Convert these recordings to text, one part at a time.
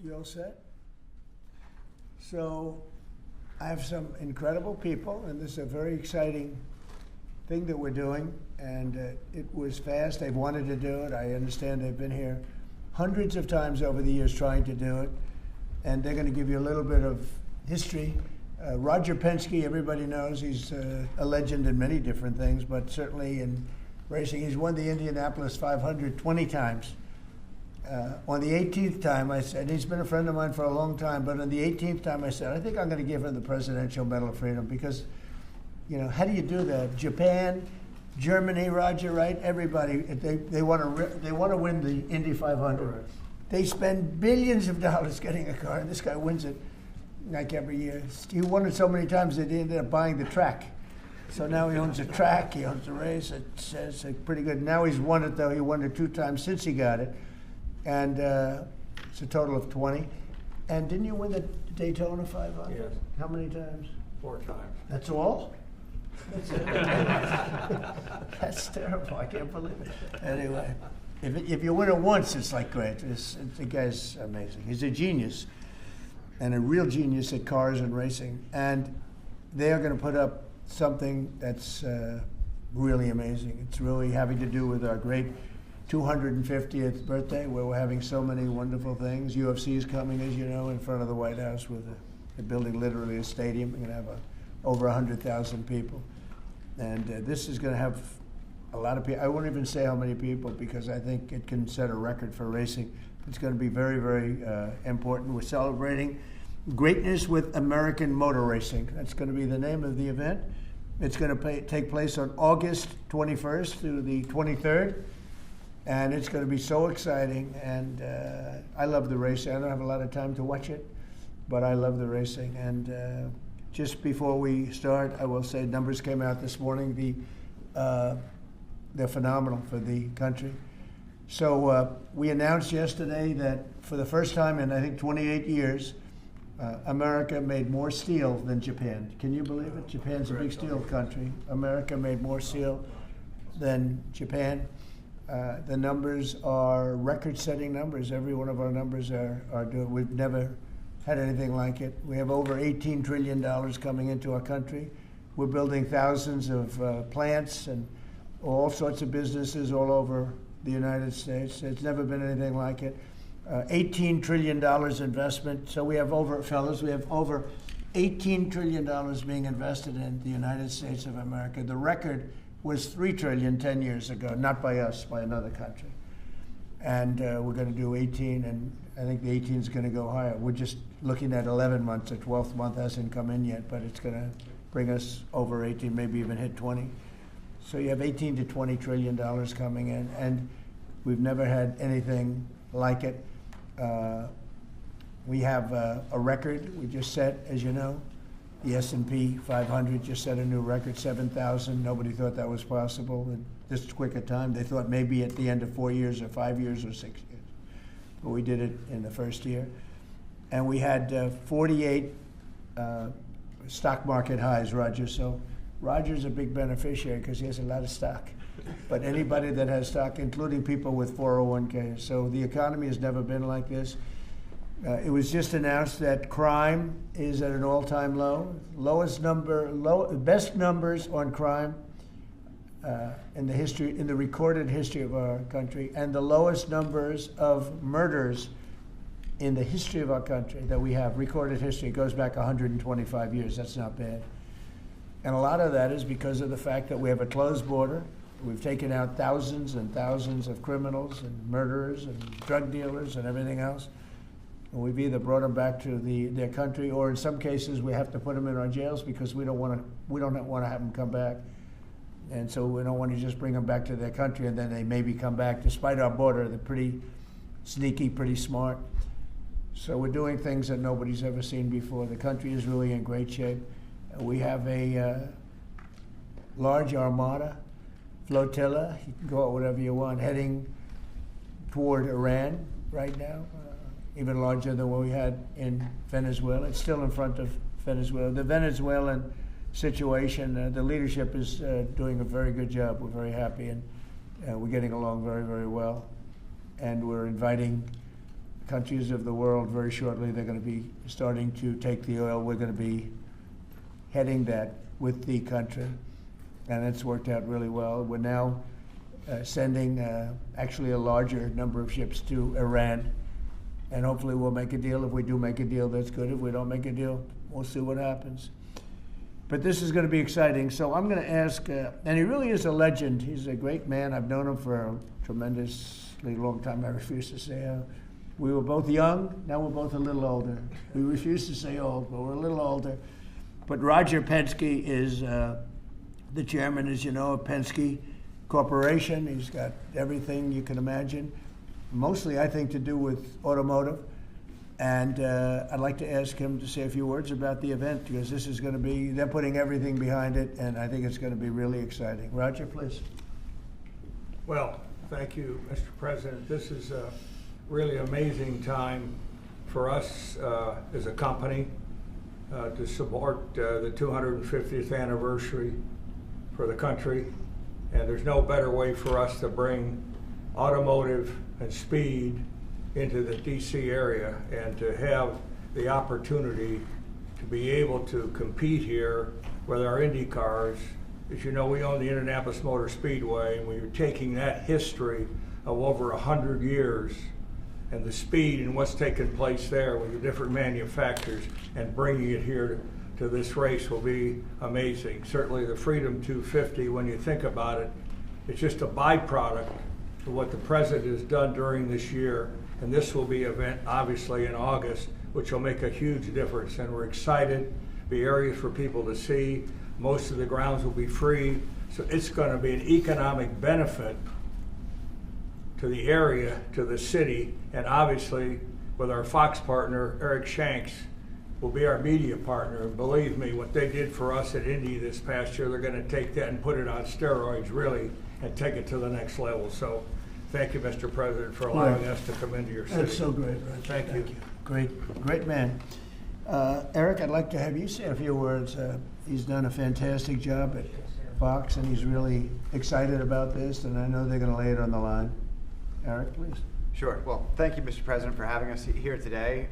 You all set? So I have some incredible people, and this is a very exciting thing that we're doing, and it was fast. They've wanted to do it. I understand they've been here hundreds of times over the years trying to do it, and they're going to give you a little bit of history. Roger Penske, everybody knows, he's a legend in many different things, but certainly in racing. He's won the Indianapolis 500 20 times. On the 18th time, I said, he's been a friend of mine for a long time, but on the 18th time I said, I think I'm going to give him the Presidential Medal of Freedom because, you know, how do you do that? Japan, Germany, Roger, right? Everybody, they want to win the Indy 500. Right. They spend billions of dollars getting a car, and this guy wins it like every year. He won it so many times that he ended up buying the track. So now he owns a track, he owns a race. It's pretty good. Now he's won it, though. He won it 2 times since he got it. And it's a total of 20. And didn't you win the Daytona 500? Yes. How many times? 4 times. That's all? That's terrible. I can't believe it. Anyway, if you win it once, it's like great. The guy's amazing. He's a genius, and a real genius at cars and racing. And they are going to put up something that's really amazing. It's really having to do with our great 250th birthday, where we're having so many wonderful things. UFC is coming, as you know, in front of the White House with a building literally a stadium. We're going to have over 100,000 people. And this is going to have a lot of people. I won't even say how many people because I think it can set a record for racing. It's going to be very, very important. We're celebrating Greatness with American Motor Racing. That's going to be the name of the event. It's going to take place on August 21st through the 23rd. And it's going to be so exciting, and I love the racing. I don't have a lot of time to watch it, but I love the racing. And just before we start, I will say numbers came out this morning. They're phenomenal for the country. So we announced yesterday that for the first time in, I think, 28 years, America made more steel than Japan. Can you believe it? Japan's a big steel country. America made more steel than Japan. The numbers are record-setting numbers. Every one of our numbers are doing. We've never had anything like it. We have over $18 trillion coming into our country. We're building thousands of plants and all sorts of businesses all over the United States. It's never been anything like it. $18 trillion investment. So we have over $18 trillion being invested in the United States of America. The record was $3 trillion 10 years ago, not by us, by another country. And we're going to do 18, and I think the 18 is going to go higher. We're just looking at 11 months. The 12th month hasn't come in yet, but it's going to bring us over 18, maybe even hit 20. So you have 18 to $20 trillion coming in, and we've never had anything like it. We have a record we just set, as you know. The S&P 500 just set a new record, 7,000. Nobody thought that was possible in this quick a time. They thought maybe at the end of 4 years or 5 years or 6 years. But we did it in the first year. And we had 48 stock market highs, Roger. So Roger's a big beneficiary because he has a lot of stock. But anybody that has stock, including people with 401ks. So the economy has never been like this. It was just announced that crime is at an all-time low. Best numbers on crime in the recorded history of our country, and the lowest numbers of murders in the history of our country that we have. Recorded history. It goes back 125 years. That's not bad. And a lot of that is because of the fact that we have a closed border. We've taken out thousands and thousands of criminals and murderers and drug dealers and everything else. And we've either brought them back to their country, or in some cases we have to put them in our jails because we don't want to have them come back. And so we don't want to just bring them back to their country and then they maybe come back. Despite our border, they're pretty sneaky, pretty smart. So we're doing things that nobody's ever seen before. The country is really in great shape. We have a large armada, flotilla, you can call it whatever you want, heading toward Iran right now. Even larger than what we had in Venezuela. It's still in front of Venezuela. The Venezuelan situation, the leadership is doing a very good job. We're very happy, and we're getting along very, very well. And we're inviting countries of the world very shortly. They're going to be starting to take the oil. We're going to be heading that with the country, and it's worked out really well. We're now sending actually a larger number of ships to Iran, and hopefully we'll make a deal. If we do make a deal, that's good. If we don't make a deal, we'll see what happens. But this is going to be exciting. So I'm going to ask, and he really is a legend. He's a great man. I've known him for a tremendously long time. I refuse to say we were both young. Now we're both a little older. We refuse to say old, but we're a little older. But Roger Penske is the chairman, as you know, of Penske Corporation. He's got everything you can imagine, mostly, I think, to do with automotive. And I'd like to ask him to say a few words about the event, because this is going to be, they're putting everything behind it, and I think it's going to be really exciting. Roger, please. Well, thank you, Mr. President. This is a really amazing time for us as a company to support the 250th anniversary for the country. And there's no better way for us to bring automotive and speed into the D.C. area and to have the opportunity to be able to compete here with our IndyCars. As you know, we own the Indianapolis Motor Speedway, and we're taking that history of over 100 years and the speed and what's taken place there with the different manufacturers and bringing it here to this race will be amazing. Certainly the Freedom 250, when you think about it, it's just a byproduct of what the President has done during this year. And this will be an event, obviously, in August, which will make a huge difference. And we're excited, be areas for people to see. Most of the grounds will be free. So it's going to be an economic benefit to the area, to the city, and obviously, with our Fox partner, Eric Shanks, will be our media partner. And believe me, what they did for us at Indy this past year, they're going to take that and put it on steroids, really, and take it to the next level. So thank you, Mr. President, for allowing us to come into your city. That's so great, Roger. Thank you. Great man. Eric, I'd like to have you say a few words. He's done a fantastic job at Fox, and he's really excited about this, and I know they're going to lay it on the line. Eric, please. Sure. Well, thank you, Mr. President, for having us here today.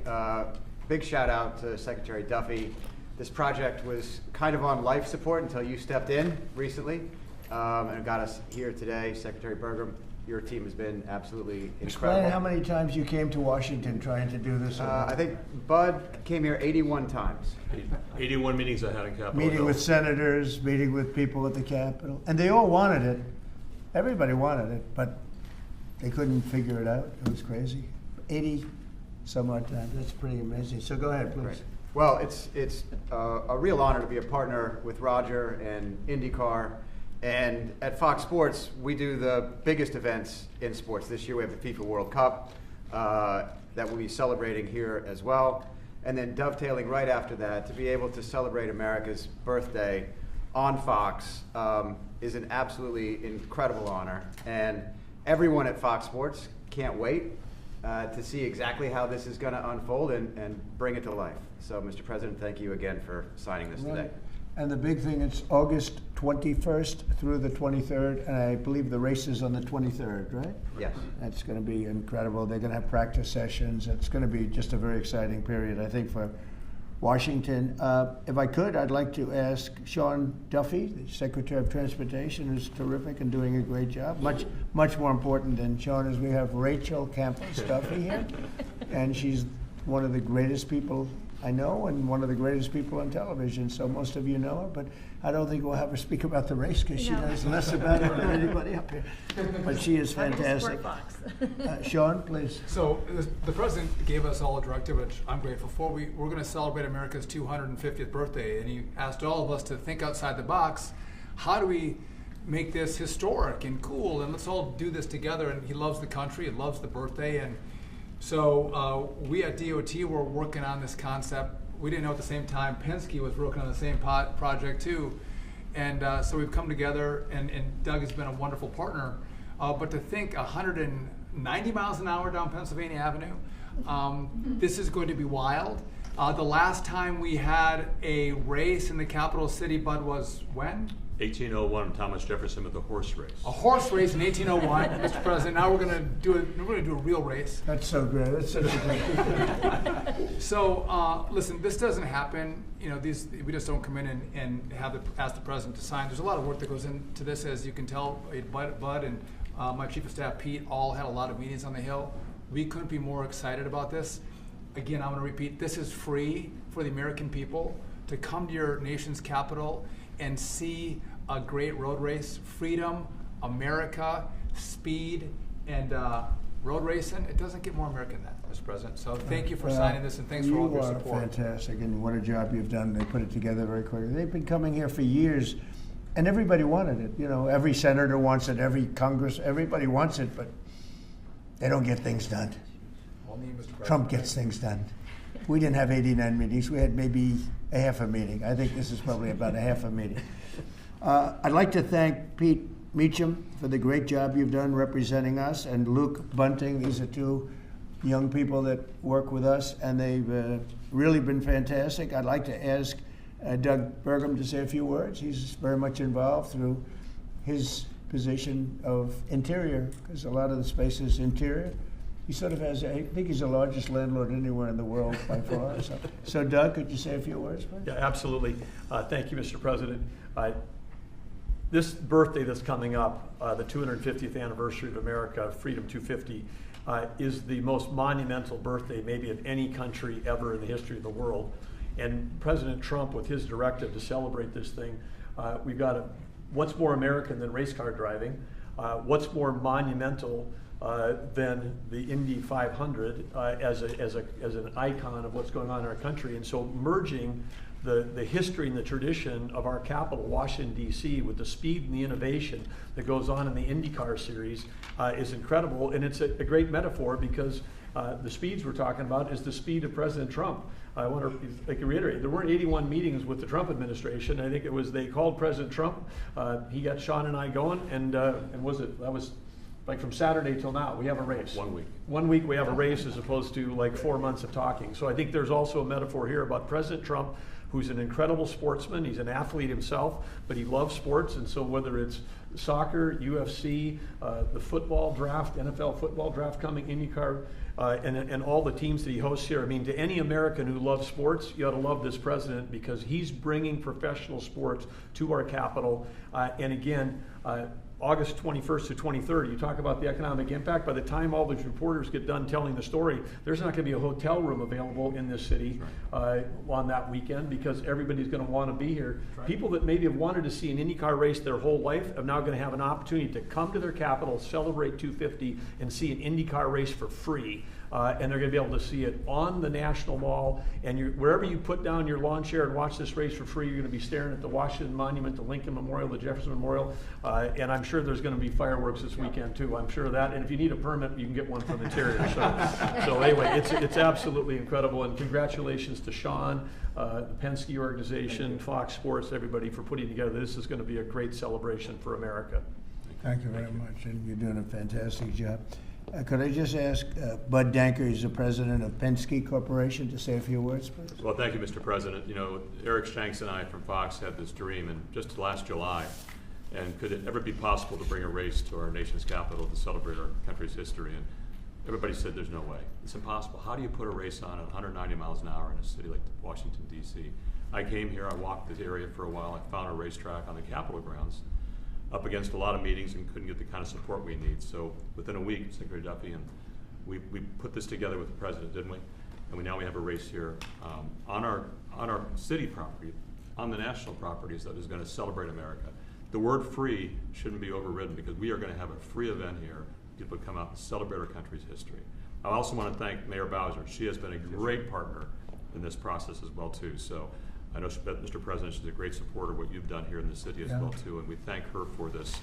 Big shout out to Secretary Duffy. This project was kind of on life support until you stepped in recently and got us here today. Secretary Burgum, your team has been absolutely incredible. Explain how many times you came to Washington trying to do this. I think Bud came here 81 times. 81 meetings I had in Capitol Meeting Hill. with senators, meeting with people at the Capitol. And they all wanted it. Everybody wanted it, but they couldn't figure it out. It was crazy. 80 some odd times. That's pretty amazing. So go ahead, please. Right. Well, it's a real honor to be a partner with Roger and IndyCar. And at Fox Sports, we do the biggest events in sports. This year we have the FIFA World Cup that we'll be celebrating here as well. And then dovetailing right after that, to be able to celebrate America's birthday on Fox is an absolutely incredible honor. And everyone at Fox Sports can't wait to see exactly how this is going to unfold and bring it to life. So, Mr. President, thank you again for signing this today. And the big thing, it's August 21st through the 23rd, and I believe the race is on the 23rd, right? Yes. That's going to be incredible. They're going to have practice sessions. It's going to be just a very exciting period, I think, for Washington. If I could, I'd like to ask Sean Duffy, the Secretary of Transportation, who's terrific and doing a great job. Much more important than Sean is we have Rachel Campos Duffy here, and she's one of the greatest people I know and one of the greatest people on television, so most of you know her, but I don't think we'll have her speak about the race because she knows less about it than anybody up here. But she is fantastic. Sean, please. So the President gave us all a directive, which I'm grateful for. We're going to celebrate America's 250th birthday, and he asked all of us to think outside the box. How do we make this historic and cool, and let's all do this together? And he loves the country, he loves the birthday, and so we at DOT were working on this concept. We didn't know at the same time Penske was working on the same project too. And so we've come together, and Doug has been a wonderful partner. But to think 190 miles an hour down Pennsylvania Avenue, this is going to be wild. The last time we had a race in the capital city, Bud, was when? 1801, Thomas Jefferson with the horse race. A horse race in 1801, Mr. President. Now we're going to do a real race. That's so great. That's such a great. So listen, this doesn't happen. You know, we just don't come in and ask the president to sign. There's a lot of work that goes into this, as you can tell. Bud and my chief of staff Pete all had a lot of meetings on the Hill. We couldn't be more excited about this. Again, I'm going to repeat: this is free for the American people to come to your nation's capital and see a great road race. Freedom, America, speed, and road racing. It doesn't get more American than that, Mr. President. So thank you for signing this, and thanks for all of your support. You are fantastic, and what a job you've done. They put it together very quickly. They've been coming here for years, and everybody wanted it. You know, every senator wants it, every Congress, everybody wants it, but they don't get things done. Trump gets things done. We didn't have 89 meetings. We had maybe a half a meeting. I think this is probably about a half a meeting. I'd like to thank Pete Meacham for the great job you've done representing us, and Luke Bunting. These are two young people that work with us, and they've really been fantastic. I'd like to ask Doug Burgum to say a few words. He's very much involved through his position of interior, because a lot of the space is interior. He sort of has, I think he's the largest landlord anywhere in the world by far. So Doug, could you say a few words, please? Yeah, absolutely. Thank you, Mr. President. This birthday that's coming up, the 250th anniversary of America, Freedom 250, is the most monumental birthday maybe of any country ever in the history of the world. And President Trump, with his directive to celebrate this thing, we've got what's more American than race car driving? What's more monumental than the Indy 500 as an icon of what's going on in our country? And so merging the history and the tradition of our capital, Washington D.C., with the speed and the innovation that goes on in the IndyCar series is incredible. And it's a great metaphor, because the speeds we're talking about is the speed of President Trump. I want to reiterate, there weren't 81 meetings with the Trump administration. I think it was, they called President Trump, he got Sean and I going, and that was like from Saturday till now, we have a race. 1 week. 1 week we have a race, as opposed to like 4 months of talking. So I think there's also a metaphor here about President Trump, who's an incredible sportsman. He's an athlete himself, but he loves sports. And so whether it's soccer, UFC, the football draft, NFL football draft coming, IndyCar, and all the teams that he hosts here. I mean, to any American who loves sports, you ought to love this president, because he's bringing professional sports to our capital. And again, August 21st to 23rd, you talk about the economic impact. By the time all these reporters get done telling the story, there's not going to be a hotel room available in this city on that weekend, because everybody's going to want to be here. Right. People that maybe have wanted to see an IndyCar race their whole life are now going to have an opportunity to come to their capital, celebrate 250, and see an IndyCar race for free. And they're going to be able to see it on the National Mall. And wherever you put down your lawn chair and watch this race for free, you're going to be staring at the Washington Monument, the Lincoln Memorial, the Jefferson Memorial. And I'm sure there's going to be fireworks this weekend too. I'm sure of that. And if you need a permit, you can get one from Interior. So anyway, it's absolutely incredible. And congratulations to Sean, the Penske organization, Fox Sports, everybody for putting together. This is going to be a great celebration for America. Thank you very much. And you're doing a fantastic job. Could I just ask Bud Danker, he's the president of Penske Corporation, to say a few words, please? Well, thank you, Mr. President. You know, Eric Shanks and I from Fox had this dream, and just last July, and could it ever be possible to bring a race to our nation's capital to celebrate our country's history? And everybody said there's no way. It's impossible. How do you put a race on at 190 miles an hour in a city like Washington, D.C.? I came here, I walked this area for a while, I found a racetrack on the Capitol grounds, up against a lot of meetings, and couldn't get the kind of support we need. So within a week, Secretary Duffy and we put this together with the president, didn't we? And now we have a race here on our city property, on the national properties, that is going to celebrate America. The word free shouldn't be overridden, because we are going to have a free event here. People come out and celebrate our country's history. I also want to thank Mayor Bowser. She has been a great partner in this process as well too. So I know, Mr. President, she's a great supporter of what you've done here in the city as well too, and we thank her for this.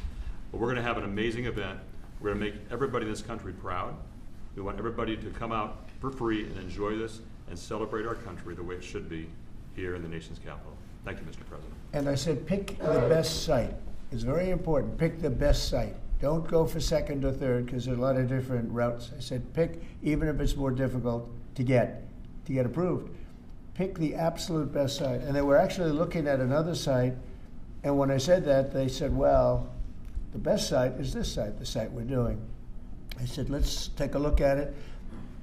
But we're going to have an amazing event. We're going to make everybody in this country proud. We want everybody to come out for free and enjoy this and celebrate our country the way it should be here in the nation's capital. Thank you, Mr. President. And I said, pick the best site. It's very important. Pick the best site. Don't go for second or third, because there's a lot of different routes. I said, pick, even if it's more difficult to get approved. pick the absolute best site. And they were actually looking at another site, and when I said that, they said, well, the best site is this site, the site we're doing. I said, let's take a look at it,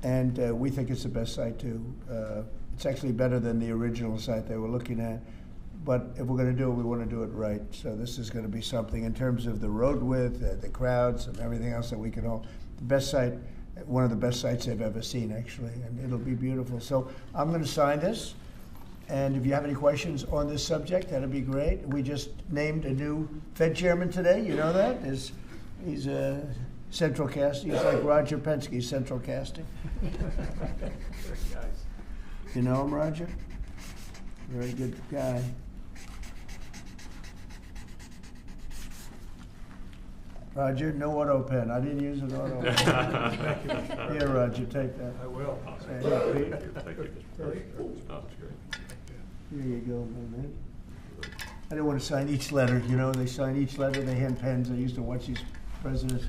and we think it's the best site too. It's actually better than the original site they were looking at. But if we're going to do it, we want to do it right. So this is going to be something in terms of the road width, the crowds, and everything else that we can all. The best site, one of the best sites I've ever seen, actually, and it'll be beautiful. So I'm going to sign this, and if you have any questions on this subject, that'd be great. We just named a new Fed chairman today. You know that? He's a central casting. He's like Roger Penske, central casting. You know him, Roger? Very good guy. Roger, no auto pen. I didn't use an auto pen. Here, Roger, take that. I will. Thank you. Thank you. Oh, that's great. Here you go, my man. I didn't want to sign each letter. You know, they sign each letter. They hand pens. I used to watch these presidents.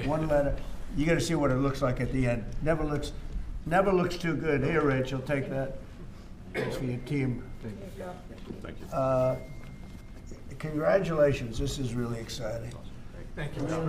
One letter. You got to see what it looks like at the end. Never looks too good. Here, Rachel, take that. That's for your team. Thank you. Congratulations. This is really exciting. Thank you. You have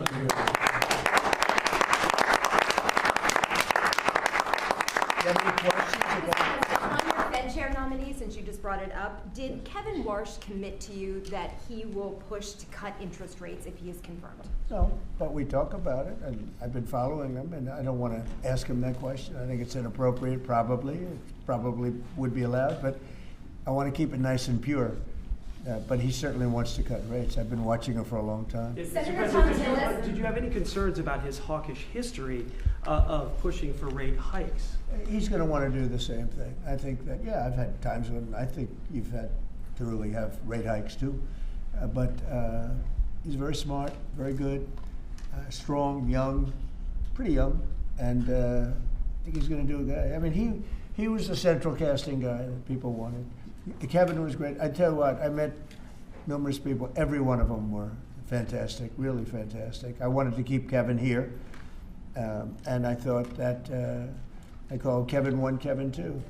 any questions about? On your Fed chair nominee, since you just brought it up, did Kevin Warsh commit to you that he will push to cut interest rates if he is confirmed? No, but we talk about it, and I've been following them, and I don't want to ask him that question. I think it's inappropriate, probably. It probably would be allowed, but I want to keep it nice and pure. But he certainly wants to cut rates. I've been watching him for a long time. Senator President, did you have any concerns about his hawkish history of pushing for rate hikes? He's going to want to do the same thing. I think that, yeah, I've had times when I think you've had to really have rate hikes too. But he's very smart, very good, strong, young, pretty young, and I think he's going to do a guy. I mean, he was the central casting guy that people wanted. Kevin was great. I tell you what, I met numerous people. Every one of them were fantastic, really fantastic. I wanted to keep Kevin here, and I thought that I called Kevin 1, Kevin 2,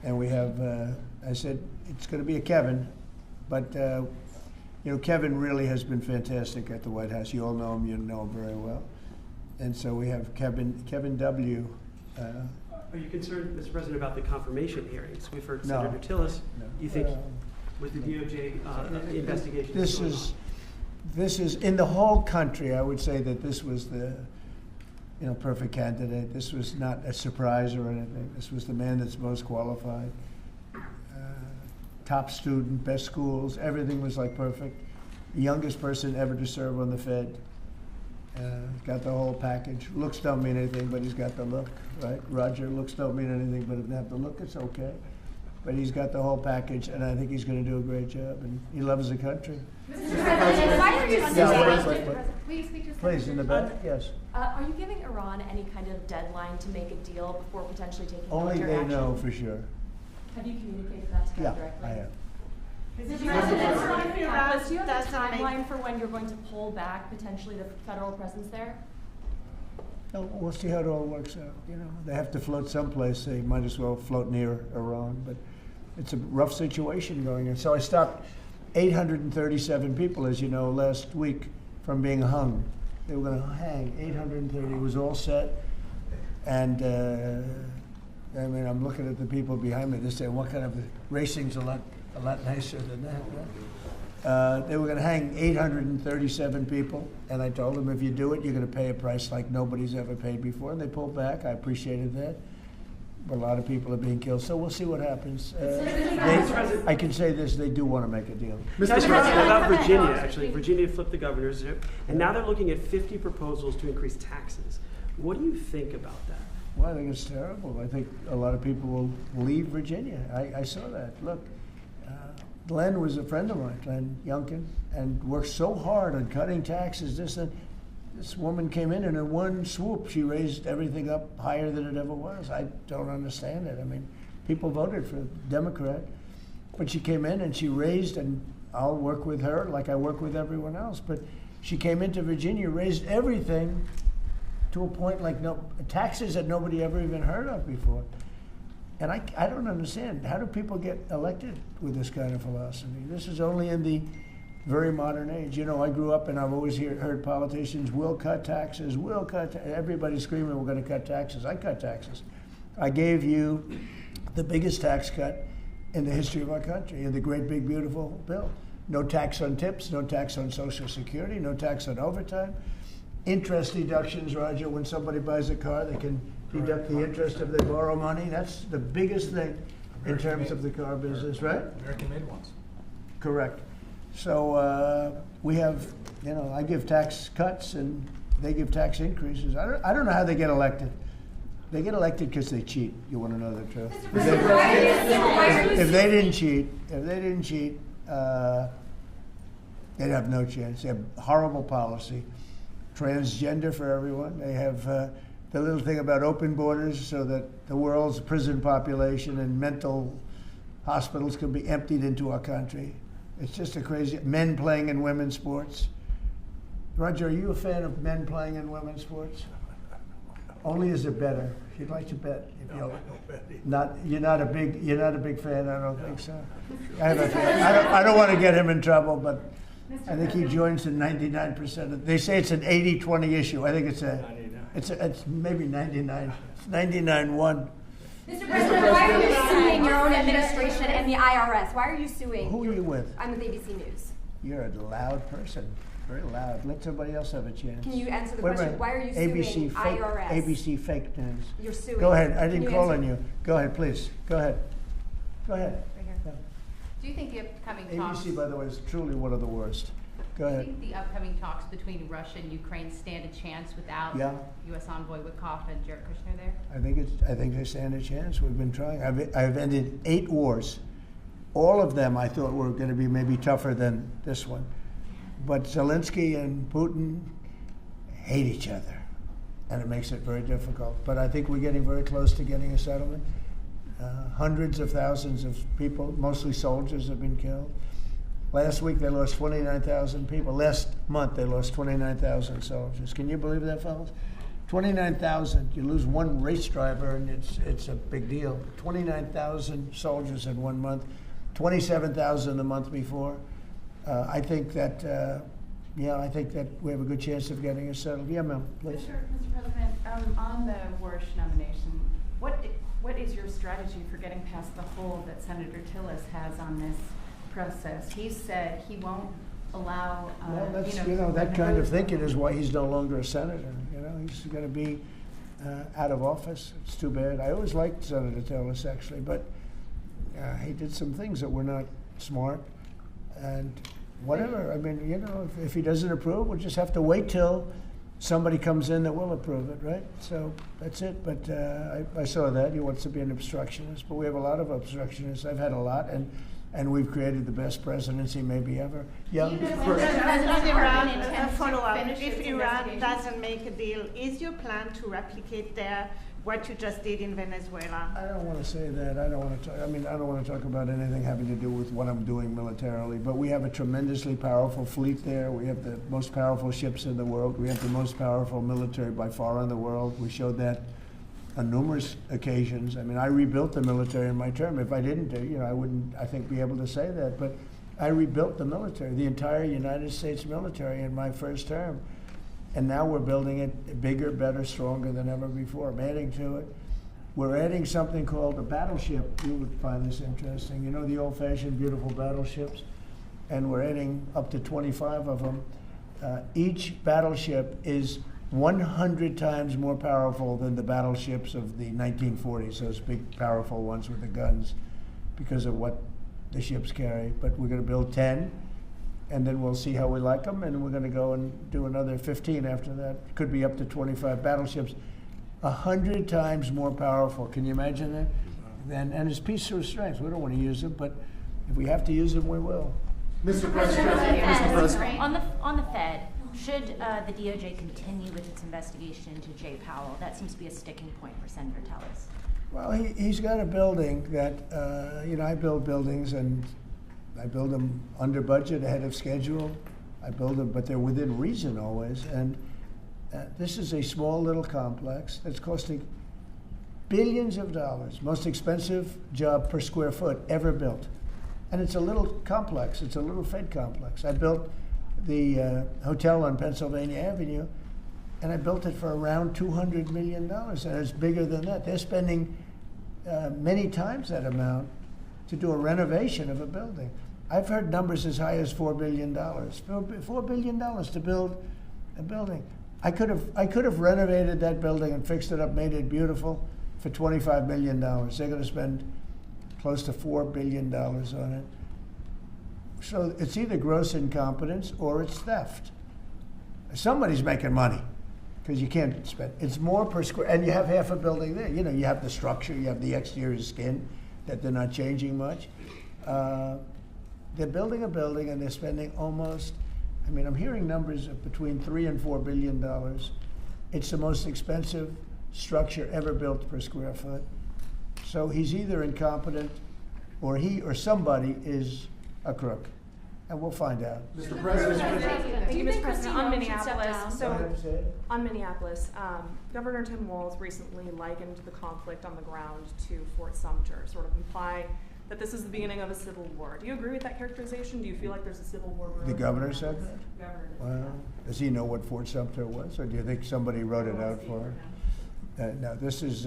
and we have. I said it's going to be a Kevin, but you know, Kevin really has been fantastic at the White House. You all know him. You know him very well, and so we have Kevin W. Are you concerned, Mr. President, about the confirmation hearings? We've heard No. Senator Tillis. No. You think with the DOJ investigation? This is in the whole country. I would say that this was the perfect candidate. This was not a surprise or anything. This was the man that's most qualified. Top student, best schools, everything was like perfect. The youngest person ever to serve on the Fed. Got the whole package. Looks don't mean anything, but he's got the look, right? Roger, looks don't mean anything, but if they have the look, it's okay. But he's got the whole package, and I think he's going to do a great job, and he loves the country. Mr. President, why are you Will you speak to Please, in the back, yes. Are you giving Iran any kind of deadline to make a deal before potentially taking Only military they action? know for sure. Have you communicated that to them Yeah, directly? I have. Do you have a timeline for when you're going to pull back potentially the federal presence there? No, we'll see how it all works out. You know, they have to float someplace. They might as well float near Iran, but it's a rough situation going on. So I stopped 837 people, as you know, last week from being hung. They were going to hang 830. It was all set, and I mean, I'm looking at the people behind me. They say, "What kind of racing's a lot nicer than that?" Right? They were going to hang 837 people, and I told them, if you do it, you're going to pay a price like nobody's ever paid before. And they pulled back. I appreciated that. But a lot of people are being killed, so we'll see what happens. I can say this: they do want to make a deal. Mr. President, about Virginia, actually. Virginia flipped the governorship, and now they're looking at 50 proposals to increase taxes. What do you think about that? Well, I think it's terrible. I think a lot of people will leave Virginia. I saw that. Look, Glenn was a friend of mine, Glenn Youngkin, and worked so hard on cutting taxes. This woman came in, and in one swoop, she raised everything up higher than it ever was. I don't understand it. I mean, people voted for Democrat, but she came in and she raised, and I'll work with her like I work with everyone else, but she came into Virginia, raised everything to a point like taxes that nobody ever even heard of before. And I don't understand, how do people get elected with this kind of philosophy? This is only in the very modern age. You know, I grew up and I've always heard politicians will cut taxes, everybody screaming we're going to cut taxes. I cut taxes. I gave you the biggest tax cut in the history of our country, in the great big beautiful bill. No tax on tips, no tax on Social Security, no tax on overtime. Interest deductions, Roger, when somebody buys a car, they can deduct the interest if they borrow money. That's the biggest thing in terms of the car business, right? American-made ones. Correct. So we have, you know, I give tax cuts and they give tax increases. I don't know how they get elected. They get elected because they cheat. You want to know the truth? If they didn't cheat, they'd have no chance. They have horrible policy, transgender for everyone. They have the little thing about open borders so that the world's prison population and mental hospitals can be emptied into our country. It's just a crazy, men playing in women's sports. Roger, are you a fan of men playing in women's sports? Only as a bettor. If you'd like to bet. If you're not a big fan, I don't think so. I don't want to get him in trouble, but I think he joins in 99%. They say it's an 80-20 issue. I think it's maybe 99. It's 99-1. Mr. President, why are you suing your own administration and the IRS? Why are you suing? Who are you with? I'm with ABC News. You're a loud person. Very loud. Let somebody else have a chance. Can you answer the question? Why are you suing IRS? ABC fake news. You're suing. Go ahead. I didn't call on you. Go ahead, please. Go ahead. Go ahead. Right here. Yeah. Do you think the upcoming talks? ABC, by the way, is truly one of the worst. Go Do ahead. you think the upcoming talks between Russia and Ukraine stand a chance without U.S. envoy Witkoff and Jared Kushner there? I think they stand a chance. We've been trying. I've ended 8 wars. All of them I thought were going to be maybe tougher than this one. But Zelensky and Putin hate each other, and it makes it very difficult. But I think we're getting very close to getting a settlement. Hundreds of thousands of people, mostly soldiers, have been killed. Last week they lost 29,000 people. Last month they lost 29,000 soldiers. Can you believe that, fellas? 29,000. You lose one race driver, and it's a big deal. 29,000 soldiers in 1 month. 27,000 the month before. I think that we have a good chance of getting it settled. Yeah, ma'am, please. Mr. President, on the Warsh nomination, what is your strategy for getting past the hold that Senator Tillis has on this process? He said he won't allow. Well, that's that kind of thinking is why he's no longer a senator. He's going to be out of office. It's too bad. I always liked Senator Tillis actually, but he did some things that were not smart. And whatever, I mean, if he doesn't approve, we'll just have to wait till somebody comes in that will approve it, right? So that's it. But I saw that he wants to be an obstructionist, but we have a lot of obstructionists. I've had a lot, and we've created the best presidency maybe ever. Yeah. A follow-up. If Iran doesn't make a deal, is your plan to replicate there what you just did in Venezuela? I don't want to say that. I don't want to talk about anything having to do with what I'm doing militarily, but we have a tremendously powerful fleet there. We have the most powerful ships in the world. We have the most powerful military by far in the world. We showed that on numerous occasions. I mean, I rebuilt the military in my term. If I didn't, I wouldn't, I think, be able to say that, but I rebuilt the military, the entire United States military in my first term. And now we're building it bigger, better, stronger than ever before. I'm adding to it. We're adding something called a battleship. You would find this interesting. The old-fashioned, beautiful battleships? And we're adding up to 25 of them. Each battleship is 100 times more powerful than the battleships of the 1940s, those big, powerful ones with the guns, because of what the ships carry. But we're going to build 10. And then we'll see how we like them, and we're going to go and do another 15 after that. Could be up to 25 battleships, 100 times more powerful. Can you imagine that? And it's peace through strength. We don't want to use them, but if we have to use them, we will. Mr. President, on the Fed, should the DOJ continue with its investigation into Jay Powell? That seems to be a sticking point for Senator Tillis. Well, he's got a building that, I build buildings, and I build them under budget, ahead of schedule. I build them, but they're within reason always. And this is a small little complex that's costing Billions of dollars, most expensive job per square foot ever built. And it's a little complex, it's a little Fed complex. I built the hotel on Pennsylvania Avenue, and I built it for around $200 million, and it's bigger than that. They're spending many times that amount to do a renovation of a building. I've heard numbers as high as $4 billion. $4 billion to build a building. I could have renovated that building and fixed it up, made it beautiful for $25 million. They're going to spend close to $4 billion on it. So it's either gross incompetence or it's theft. Somebody's making money because you can't spend. It's more per square, and you have half a building there. You know, you have the structure, you have the exterior skin that they're not changing much. They're building a building and they're spending almost, I mean, I'm hearing numbers of between $3 and $4 billion. It's the most expensive structure ever built per square foot. So he's either incompetent or he or somebody is a crook. And we'll find out. Mr. President. Thank you, Mr. President. On Minneapolis, So, on Minneapolis, Governor Tim Walz recently likened the conflict on the ground to Fort Sumter, sort of imply that this is the beginning of a civil war. Do you agree with that characterization? Do you feel like there's a civil war brewing? The governor said that? Governor did. Well, does he know what Fort Sumter was, or do you think somebody wrote it out for him? No, this is,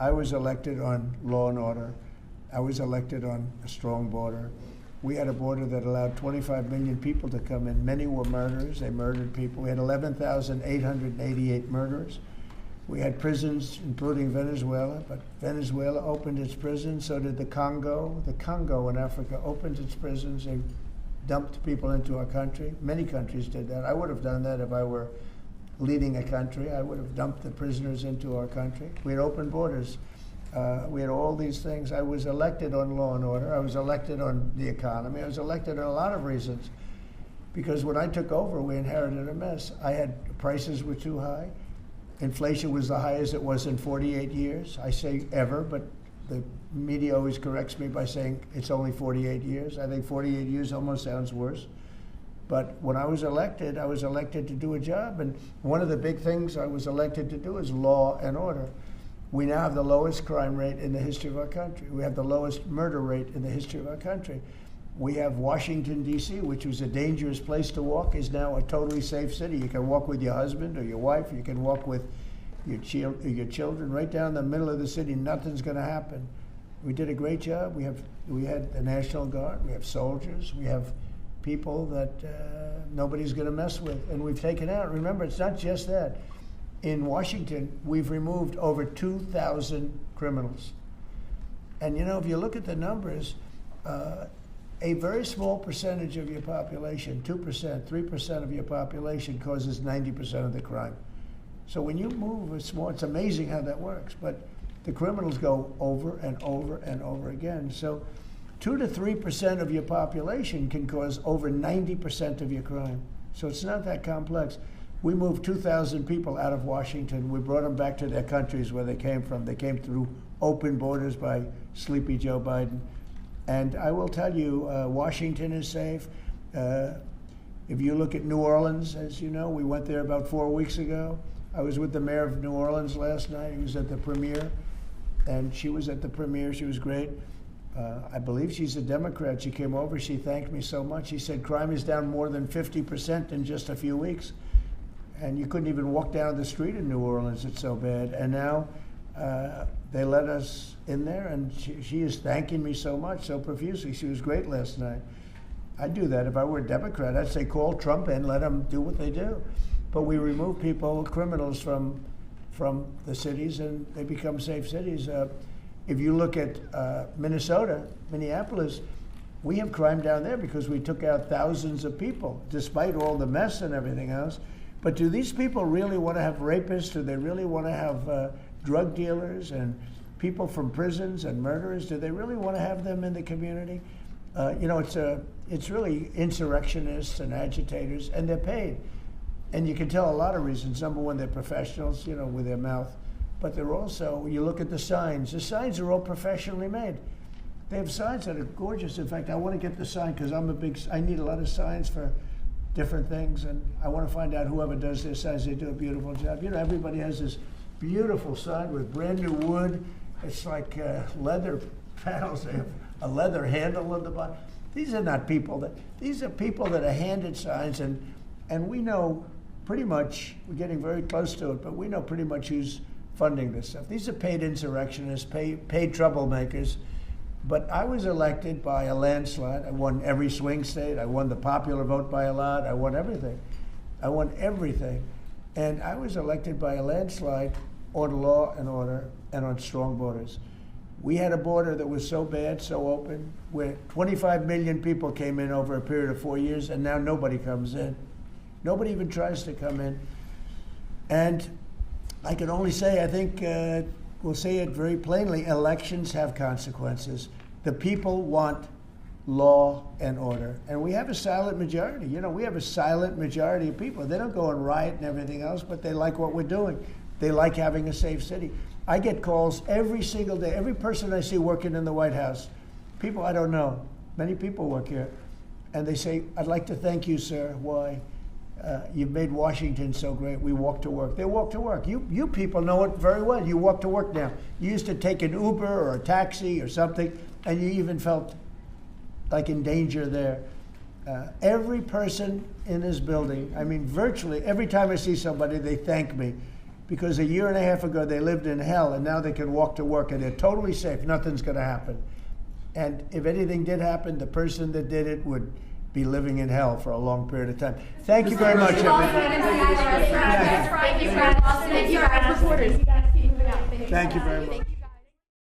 I was elected on law and order. I was elected on a strong border. We had a border that allowed 25 million people to come in. Many were murderers. They murdered people. We had 11,888 murderers. We had prisons, including Venezuela, but Venezuela opened its prisons. So did the Congo. The Congo in Africa opened its prisons. They dumped people into our country. Many countries did that. I would have done that if I were leading a country. I would have dumped the prisoners into our country. We had open borders. We had all these things. I was elected on law and order. I was elected on the economy. I was elected on a lot of reasons. Because when I took over, we inherited a mess. Prices were too high. Inflation was the highest it was in 48 years. I say ever, but the media always corrects me by saying it's only 48 years. I think 48 years almost sounds worse. But when I was elected to do a job. And one of the big things I was elected to do is law and order. We now have the lowest crime rate in the history of our country. We have the lowest murder rate in the history of our country. We have Washington, D.C., which was a dangerous place to walk, is now a totally safe city. You can walk with your husband or your wife. You can walk with your children right down the middle of the city. Nothing's going to happen. We did a great job. We had the National Guard. We have soldiers. We have people that nobody's going to mess with. And we've taken out. Remember, it's not just that. In Washington, we've removed over 2,000 criminals. And you know, if you look at the numbers, a very small percentage of your population, 2%, 3% of your population causes 90% of the crime. So when you move it's amazing how that works. But the criminals go over and over and over again. So 2 to 3% of your population can cause over 90% of your crime. So it's not that complex. We moved 2,000 people out of Washington. We brought them back to their countries where they came from. They came through open borders by Sleepy Joe Biden. And I will tell you, Washington is safe. If you look at New Orleans, as you know, we went there about 4 weeks ago. I was with the mayor of New Orleans last night. He was at the premiere, and she was at the premiere. She was great. I believe she's a Democrat. She came over. She thanked me so much. She said crime is down more than 50% in just a few weeks. And you couldn't even walk down the street in New Orleans. It's so bad. And now they let us in there, and she is thanking me so much, so profusely. She was great last night. I'd do that if I were a Democrat. I'd say call Trump in, let them do what they do. But we remove people, criminals, from the cities, and they become safe cities. If you look at Minnesota, Minneapolis, we have crime down there because we took out thousands of people, despite all the mess and everything else. But do these people really want to have rapists? Do they really want to have drug dealers and people from prisons and murderers? Do they really want to have them in the community? You know, it's really insurrectionists and agitators, and they're paid. And you can tell a lot of reasons. Number one, they're professionals, you know, with their mouth. But they're also, when you look at the signs are all professionally made. They have signs that are gorgeous. In fact, I want to get the sign because I need a lot of signs for different things, and I want to find out whoever does their signs, they do a beautiful job. You know, everybody has this beautiful sign with brand new wood. It's like leather panels. They have a leather handle on the bottom. These are not people these are people that are handed signs, and we know pretty much, we're getting very close to it, but we know pretty much who's funding this stuff. These are paid insurrectionists, paid troublemakers. But I was elected by a landslide. I won every swing state. I won the popular vote by a lot. I won everything. And I was elected by a landslide on law and order and on strong borders. We had a border that was so bad, so open, where 25 million people came in over a period of 4 years, and now nobody comes in. Nobody even tries to come in. And I can only say, I think we'll say it very plainly, elections have consequences. The people want law and order. And we have a silent majority. You know, we have a silent majority of people. They don't go and riot and everything else, but they like what we're doing. They like having a safe city. I get calls every single day. Every person I see working in the White House, people I don't know, many people work here, and they say, I'd like to thank you, sir. Why? You've made Washington so great. We walk to work. They walk to work. You people know it very well. You walk to work now. You used to take an Uber or a taxi or something, and you even felt like in danger there. Every person in this building, I mean, virtually every time I see somebody, they thank me. Because a year and a half ago, they lived in hell, and now they can walk to work, and they're totally safe. Nothing's going to happen. And if anything did happen, the person that did it would be living in hell for a long period of time. Thank you very much, everybody. Thank you very much.